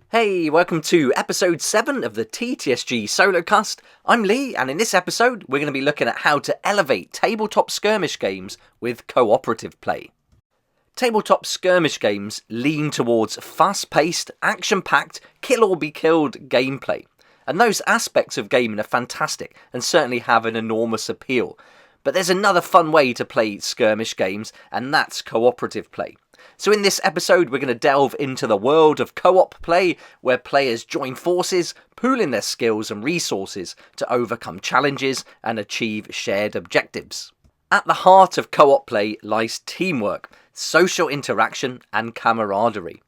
Hey, welcome to episode 7 of the TTSG Solocast. I'm Lee, and in this episode, we're going to be looking at how to elevate tabletop skirmish games with cooperative play. Tabletop skirmish games lean towards fast-paced, action-packed, kill-or-be-killed gameplay. And those aspects of gaming are fantastic and certainly have an enormous appeal. But there's another fun way to play skirmish games, and that's cooperative play. So in this episode, we're going to delve into the world of co-op play, where players join forces, pooling their skills and resources to overcome challenges and achieve shared objectives. At the heart of co-op play lies teamwork, social interaction and camaraderie.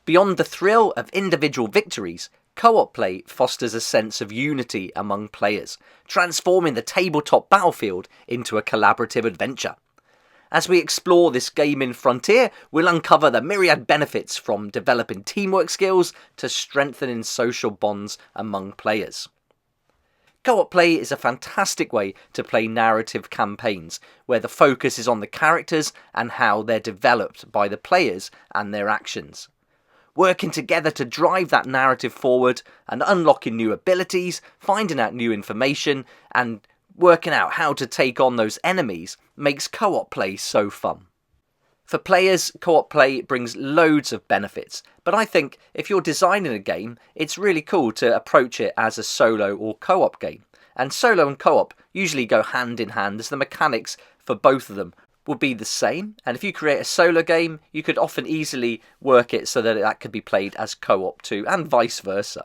Beyond the thrill of individual victories, co-op play fosters a sense of unity among players, transforming the tabletop battlefield into a collaborative adventure. As we explore this gaming frontier, we'll uncover the myriad benefits from developing teamwork skills to strengthening social bonds among players. Co-op play is a fantastic way to play narrative campaigns, where the focus is on the characters and how they're developed by the players and their actions. Working together to drive that narrative forward and unlocking new abilities, finding out new information, and working out how to take on those enemies makes co-op play so fun. For players, co-op play brings loads of benefits, but I think if you're designing a game, it's really cool to approach it as a solo or co-op game. And solo and co-op usually go hand in hand, as the mechanics for both of them will be the same. And if you create a solo game, you could often easily work it so that that could be played as co-op too, and vice versa.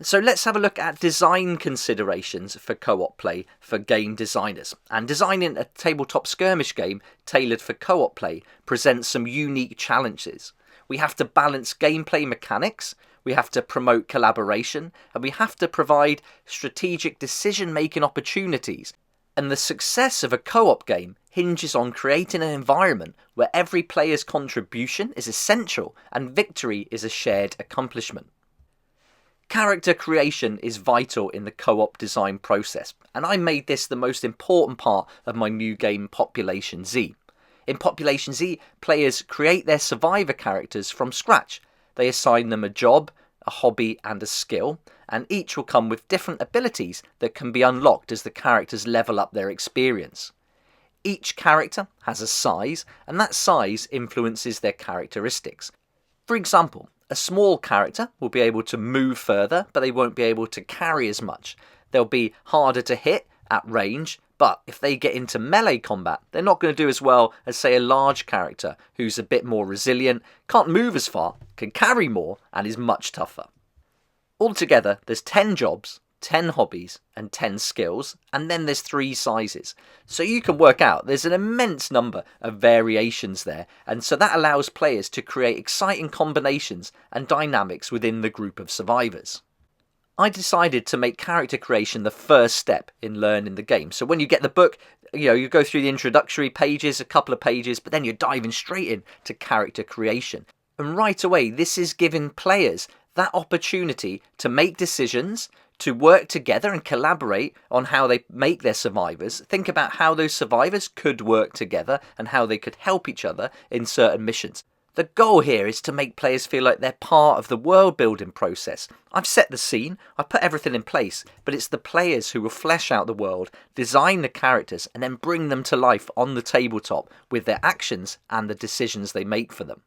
So let's have a look at design considerations for co-op play for game designers. And designing a tabletop skirmish game tailored for co-op play presents some unique challenges. We have to balance gameplay mechanics, we have to promote collaboration, and we have to provide strategic decision-making opportunities. And the success of a co-op game hinges on creating an environment where every player's contribution is essential and victory is a shared accomplishment. Character creation is vital in the co-op design process, and I made this the most important part of my new game Population Z. In Population Z, players create their survivor characters from scratch. They assign them a job, a hobby and a skill, and each will come with different abilities that can be unlocked as the characters level up their experience. Each character has a size, and that size influences their characteristics. For example, a small character will be able to move further, but they won't be able to carry as much. They'll be harder to hit at range, but if they get into melee combat, they're not going to do as well as, say, a large character who's a bit more resilient, can't move as far, can carry more, and is much tougher. Altogether, there's 10 jobs, 10 hobbies, and 10 skills, and then there's 3 sizes. So you can work out there's an immense number of variations there, and so that allows players to create exciting combinations and dynamics within the group of survivors. I decided to make character creation the first step in learning the game. So when you get the book, you go through the introductory pages, a couple of pages, but then you're diving straight into character creation. And right away, this is giving players that opportunity to make decisions, to work together and collaborate on how they make their survivors, think about how those survivors could work together and how they could help each other in certain missions. The goal here is to make players feel like they're part of the world building process. I've set the scene, I've put everything in place, but it's the players who will flesh out the world, design the characters, and then bring them to life on the tabletop with their actions and the decisions they make for them.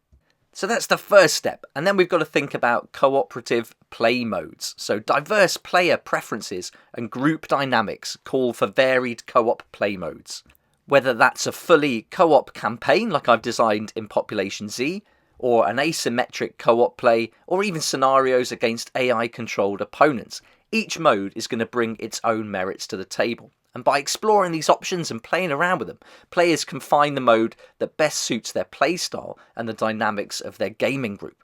So that's the first step, and then we've got to think about cooperative play modes. So diverse player preferences and group dynamics call for varied co-op play modes. Whether that's a fully co-op campaign like I've designed in Population Z, or an asymmetric co-op play, or even scenarios against AI-controlled opponents, each mode is going to bring its own merits to the table. And by exploring these options and playing around with them, players can find the mode that best suits their playstyle and the dynamics of their gaming group.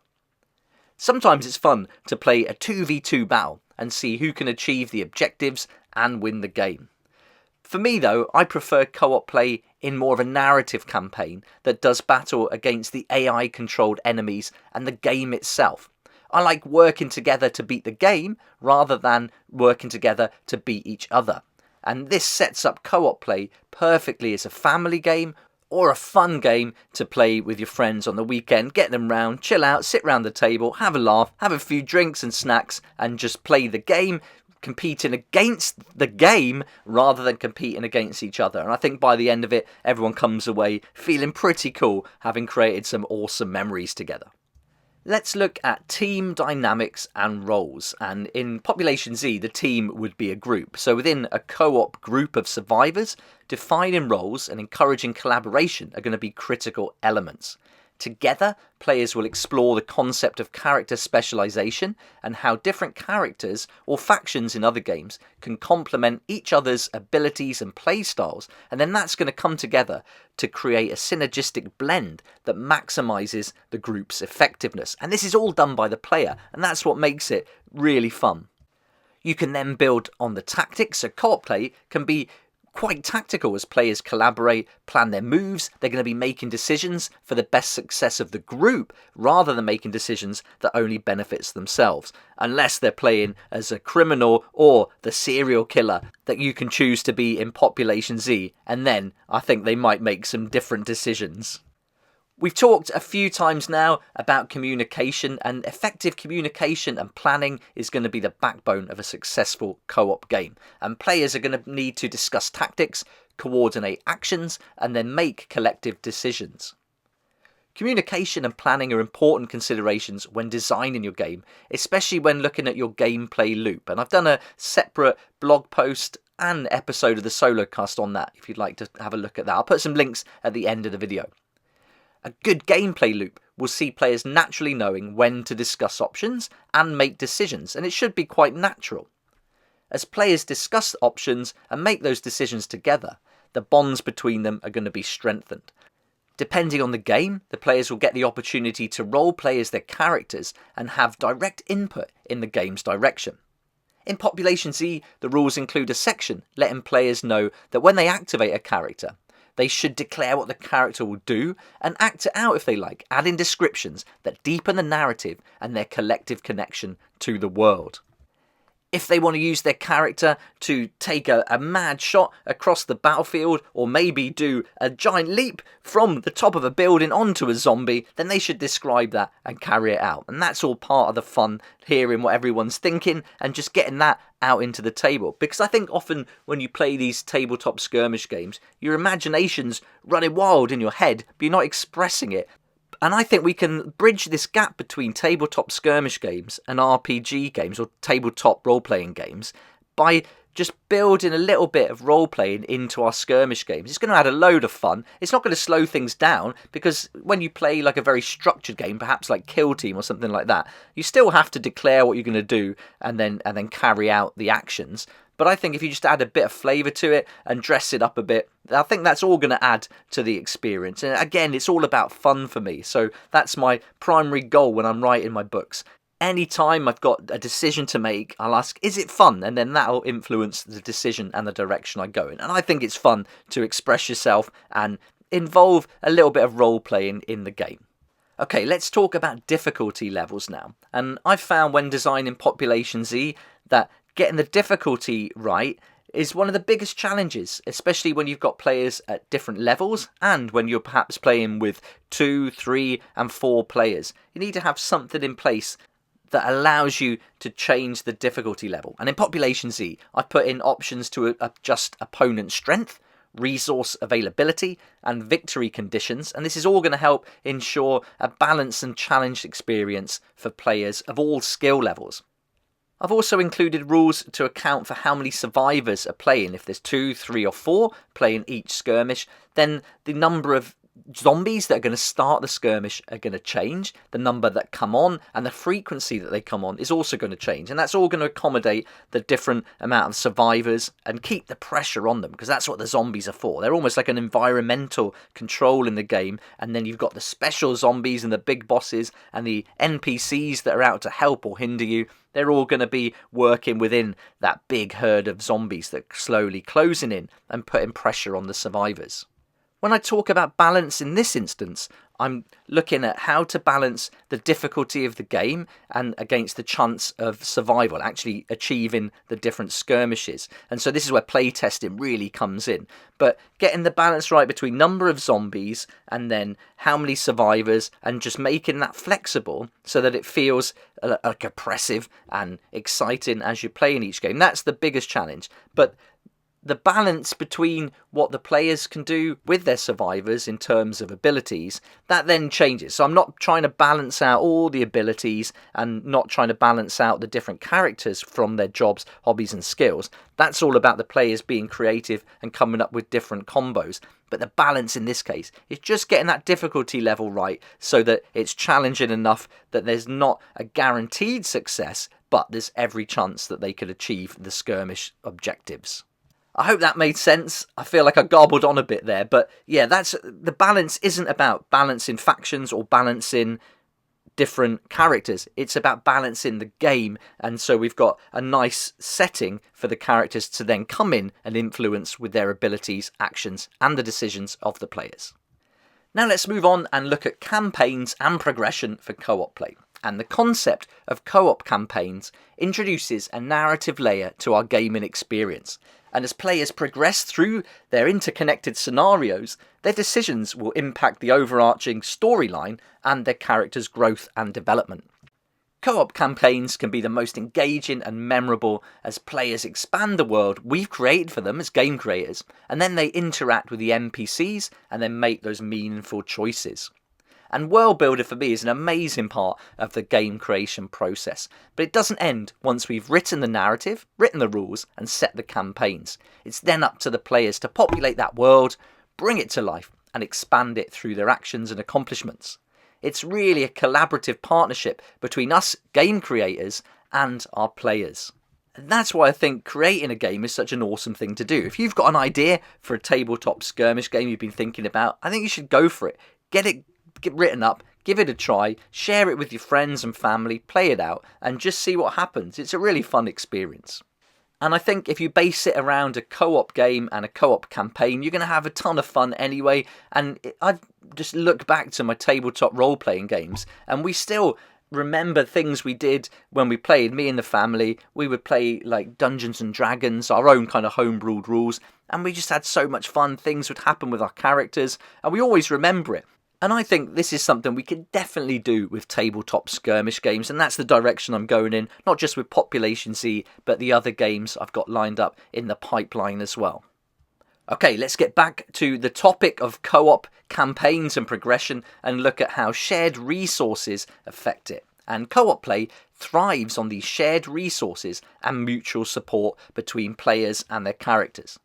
Sometimes it's fun to play a 2v2 battle and see who can achieve the objectives and win the game. For me though, I prefer co-op play in more of a narrative campaign that does battle against the AI-controlled enemies and the game itself. I like working together to beat the game rather than working together to beat each other. And this sets up co-op play perfectly as a family game or a fun game to play with your friends on the weekend. Get them round, chill out, sit round the table, have a laugh, have a few drinks and snacks, and just play the game, competing against the game rather than competing against each other. And I think by the end of it, everyone comes away feeling pretty cool, having created some awesome memories together. Let's look at team dynamics and roles. And in Population Z, the team would be a group. So within a co-op group of survivors, defining roles and encouraging collaboration are going to be critical elements. Together, players will explore the concept of character specialization and how different characters or factions in other games can complement each other's abilities and play styles, and then that's going to come together to create a synergistic blend that maximizes the group's effectiveness. And this is all done by the player, and that's what makes it really fun. You can then build on the tactics, so co-op play can be quite tactical as players collaborate, plan their moves. They're going to be making decisions for the best success of the group rather than making decisions that only benefits themselves, unless they're playing as a criminal or the serial killer that you can choose to be in Population Z, and then I think they might make some different decisions. We've talked a few times now about communication, and effective communication and planning is going to be the backbone of a successful co-op game. And players are going to need to discuss tactics, coordinate actions, and then make collective decisions. Communication and planning are important considerations when designing your game, especially when looking at your gameplay loop. And I've done a separate blog post and episode of the Solocast on that if you'd like to have a look at that. I'll put some links at the end of the video. A good gameplay loop will see players naturally knowing when to discuss options and make decisions, and it should be quite natural. As players discuss options and make those decisions together, the bonds between them are going to be strengthened. Depending on the game, the players will get the opportunity to roleplay as their characters and have direct input in the game's direction. In Population Z, the rules include a section letting players know that when they activate a character, they should declare what the character will do and act it out if they like, adding descriptions that deepen the narrative and their collective connection to the world. If they want to use their character to take a mad shot across the battlefield, or maybe do a giant leap from the top of a building onto a zombie, then they should describe that and carry it out. And that's all part of the fun, hearing what everyone's thinking and just getting that out into the table. Because I think often when you play these tabletop skirmish games, your imagination's running wild in your head, but you're not expressing it. And I think we can bridge this gap between tabletop skirmish games and RPG games, or tabletop role-playing games, by just building a little bit of role-playing into our skirmish games. It's going to add a load of fun. It's not going to slow things down, because when you play like a very structured game, perhaps like Kill Team or something like that, you still have to declare what you're going to do and then carry out the actions. But I think if you just add a bit of flavour to it and dress it up a bit, I think that's all going to add to the experience. And again, it's all about fun for me. So that's my primary goal when I'm writing my books. Anytime I've got a decision to make, I'll ask, is it fun? And then that'll influence the decision and the direction I go in. And I think it's fun to express yourself and involve a little bit of role-playing in the game. Okay, let's talk about difficulty levels now. And I've found when designing Population Z that getting the difficulty right is one of the biggest challenges, especially when you've got players at different levels and when you're perhaps playing with 2, 3 and 4 players. You need to have something in place that allows you to change the difficulty level. And in Population Z, I've put in options to adjust opponent strength, resource availability and victory conditions, and this is all going to help ensure a balanced and challenged experience for players of all skill levels. I've also included rules to account for how many survivors are playing. If there's 2, 3 or 4 playing each skirmish, then the number of zombies that are going to start the skirmish are going to change. The number that come on and the frequency that they come on is also going to change. And that's all going to accommodate the different amount of survivors and keep the pressure on them, because that's what the zombies are for. They're almost like an environmental control in the game. And then you've got the special zombies and the big bosses and the NPCs that are out to help or hinder you. They're all going to be working within that big herd of zombies that are slowly closing in and putting pressure on the survivors. When I talk about balance in this instance, I'm looking at how to balance the difficulty of the game and against the chance of survival, actually achieving the different skirmishes. And so this is where playtesting really comes in. But getting the balance right between number of zombies and then how many survivors, and just making that flexible so that it feels like oppressive and exciting as you play in each game. That's the biggest challenge. But the balance between what the players can do with their survivors in terms of abilities, that then changes. So I'm not trying to balance out all the abilities and not trying to balance out the different characters from their jobs, hobbies and skills. That's all about the players being creative and coming up with different combos. But the balance in this case is just getting that difficulty level right so that it's challenging enough that there's not a guaranteed success, but there's every chance that they could achieve the skirmish objectives. I hope that made sense. I feel like I garbled on a bit there, but yeah, that's the balance isn't about balancing factions or balancing different characters. It's about balancing the game, and so we've got a nice setting for the characters to then come in and influence with their abilities, actions, and the decisions of the players. Now let's move on and look at campaigns and progression for co-op play. And the concept of co-op campaigns introduces a narrative layer to our gaming experience. And as players progress through their interconnected scenarios, their decisions will impact the overarching storyline and their characters' growth and development. Co-op campaigns can be the most engaging and memorable as players expand the world we've created for them as game creators, and then they interact with the NPCs and then make those meaningful choices. And world builder for me is an amazing part of the game creation process, but it doesn't end once we've written the narrative, written the rules and set the campaigns. It's then up to the players to populate that world, bring it to life and expand it through their actions and accomplishments. It's really a collaborative partnership between us game creators and our players. And that's why I think creating a game is such an awesome thing to do. If you've got an idea for a tabletop skirmish game you've been thinking about, I think you should go for it. Get written up, give it a try, share it with your friends and family, play it out, and just see what happens. It's a really fun experience. And I think if you base it around a co-op game and a co-op campaign, you're going to have a ton of fun anyway. And I just look back to my tabletop role-playing games, and we still remember things we did when we played. Me and the family, we would play like Dungeons and Dragons, our own kind of home-brewed rules, and we just had so much fun. Things would happen with our characters, and we always remember it. And I think this is something we can definitely do with tabletop skirmish games, and that's the direction I'm going in, not just with Population Z, but the other games I've got lined up in the pipeline as well. Okay, let's get back to the topic of co-op campaigns and progression and look at how shared resources affect it. And co-op play thrives on these shared resources and mutual support between players and their characters.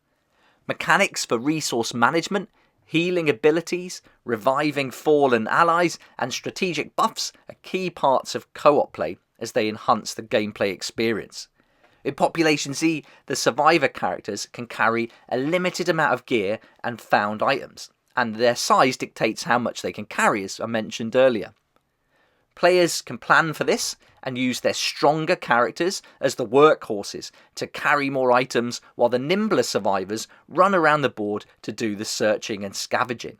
Mechanics for resource management, healing abilities, reviving fallen allies, and strategic buffs are key parts of co-op play as they enhance the gameplay experience. In Population Z, the survivor characters can carry a limited amount of gear and found items, and their size dictates how much they can carry, as I mentioned earlier. Players can plan for this and use their stronger characters as the workhorses to carry more items, while the nimbler survivors run around the board to do the searching and scavenging.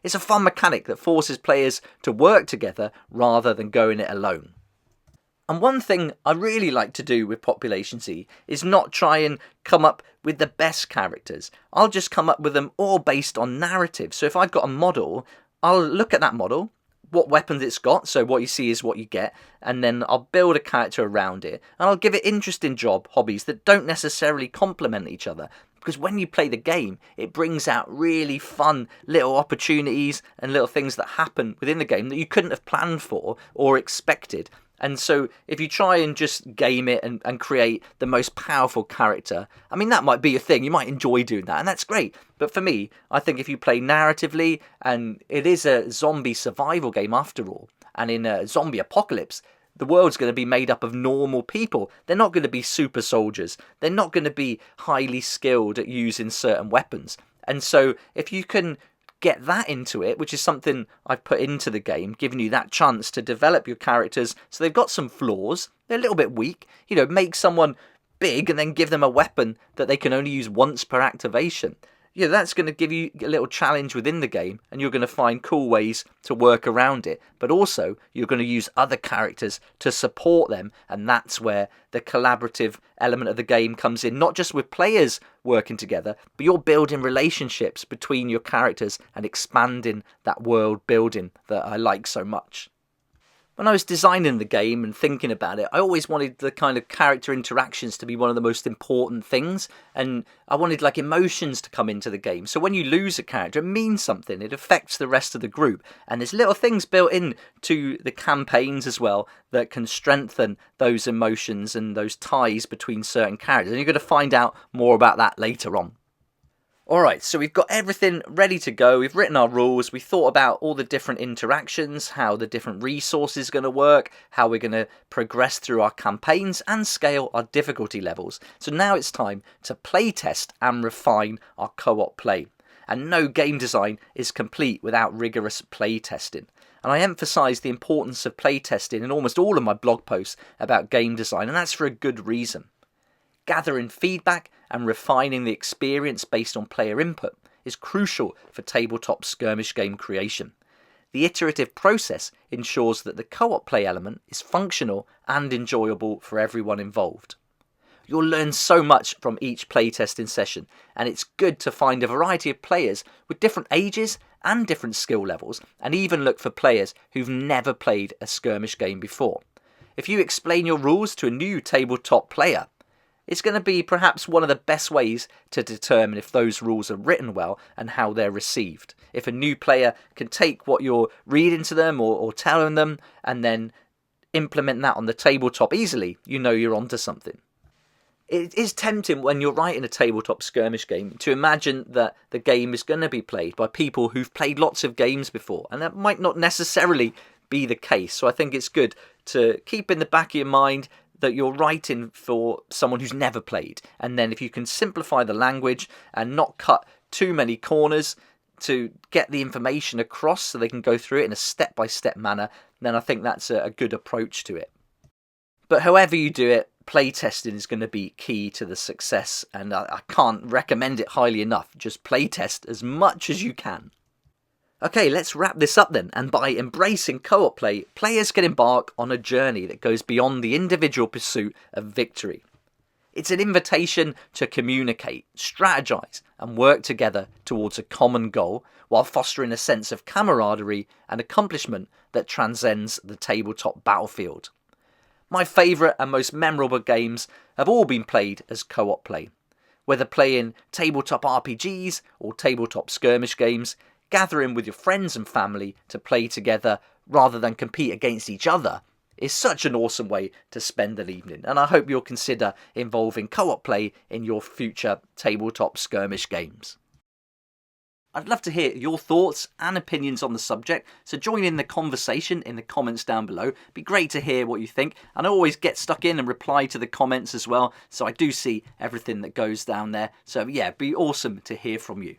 It's a fun mechanic that forces players to work together rather than going it alone. And one thing I really like to do with Population Z is not try and come up with the best characters. I'll just come up with them all based on narrative. So if I've got a model, I'll look at that model, what weapons it's got, so what you see is what you get, and then I'll build a character around it, and I'll give it interesting hobbies that don't necessarily complement each other, because when you play the game, it brings out really fun little opportunities and little things that happen within the game that you couldn't have planned for or expected. And so if you try and just game it and create the most powerful character, I mean, that might be a thing. You might enjoy doing that, and that's great. But for me, I think if you play narratively, and it is a zombie survival game after all, and in a zombie apocalypse, the world's going to be made up of normal people. They're not going to be super soldiers. They're not going to be highly skilled at using certain weapons. And so if you can get that into it, which is something I've put into the game, giving you that chance to develop your characters so they've got some flaws, they're a little bit weak, make someone big and then give them a weapon that they can only use once per activation. Yeah, that's going to give you a little challenge within the game, and you're going to find cool ways to work around it. But also, you're going to use other characters to support them, and that's where the collaborative element of the game comes in. Not just with players working together, but you're building relationships between your characters and expanding that world building that I like so much. When I was designing the game and thinking about it, I always wanted the kind of character interactions to be one of the most important things, and I wanted like emotions to come into the game. So when you lose a character, it means something. It affects the rest of the group, and there's little things built in to the campaigns as well that can strengthen those emotions and those ties between certain characters, and you're going to find out more about that later on. Alright, so we've got everything ready to go, we've written our rules, we thought about all the different interactions, how the different resources are going to work, how we're going to progress through our campaigns and scale our difficulty levels. So now it's time to playtest and refine our co-op play. And no game design is complete without rigorous playtesting. And I emphasise the importance of playtesting in almost all of my blog posts about game design, and that's for a good reason. Gathering feedback and refining the experience based on player input is crucial for tabletop skirmish game creation. The iterative process ensures that the co-op play element is functional and enjoyable for everyone involved. You'll learn so much from each playtesting session, and it's good to find a variety of players with different ages and different skill levels, and even look for players who've never played a skirmish game before. If you explain your rules to a new tabletop player, it's going to be perhaps one of the best ways to determine if those rules are written well and how they're received. If a new player can take what you're reading to them or telling them and then implement that on the tabletop easily, you know you're onto something. It is tempting when you're writing a tabletop skirmish game to imagine that the game is going to be played by people who've played lots of games before, and that might not necessarily be the case. So I think it's good to keep in the back of your mind that you're writing for someone who's never played, and then if you can simplify the language and not cut too many corners to get the information across so they can go through it in a step-by-step manner, then I think that's a good approach to it. But however you do it, playtesting is going to be key to the success, and I can't recommend it highly enough. Just playtest as much as you can. Okay, let's wrap this up then, and by embracing co-op play, players can embark on a journey that goes beyond the individual pursuit of victory. It's an invitation to communicate, strategize, and work together towards a common goal, while fostering a sense of camaraderie and accomplishment that transcends the tabletop battlefield. My favourite and most memorable games have all been played as co-op play. Whether playing tabletop RPGs or tabletop skirmish games, gathering with your friends and family to play together rather than compete against each other is such an awesome way to spend an evening, and I hope you'll consider involving co-op play in your future tabletop skirmish games. I'd love to hear your thoughts and opinions on the subject, so join in the conversation in the comments down below. It'd be great to hear what you think, and I always get stuck in and reply to the comments as well, so I do see everything that goes down there. So yeah, it'd be awesome to hear from you.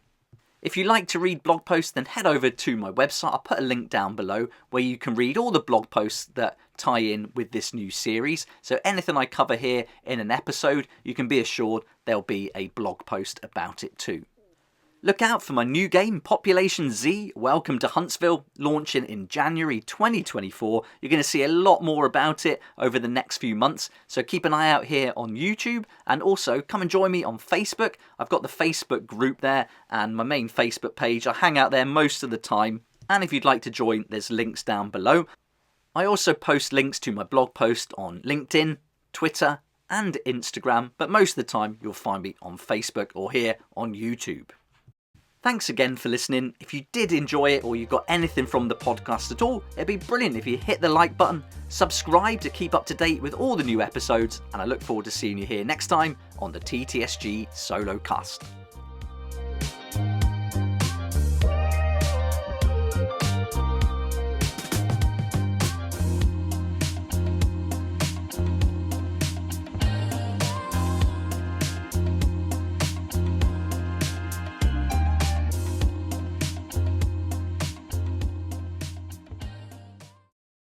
If you like to read blog posts, then head over to my website. I'll put a link down below where you can read all the blog posts that tie in with this new series. So anything I cover here in an episode, you can be assured there'll be a blog post about it too. Look out for my new game, Population Z, Welcome to Huntsville, launching in January 2024. You're going to see a lot more about it over the next few months, so keep an eye out here on YouTube, and also come and join me on Facebook. I've got the Facebook group there, and my main Facebook page. I hang out there most of the time, and if you'd like to join, there's links down below. I also post links to my blog post on LinkedIn, Twitter, and Instagram, but most of the time you'll find me on Facebook or here on YouTube. Thanks again for listening. If you did enjoy it or you got anything from the podcast at all, it'd be brilliant if you hit the like button, subscribe to keep up to date with all the new episodes, and I look forward to seeing you here next time on the TTSG Solocast.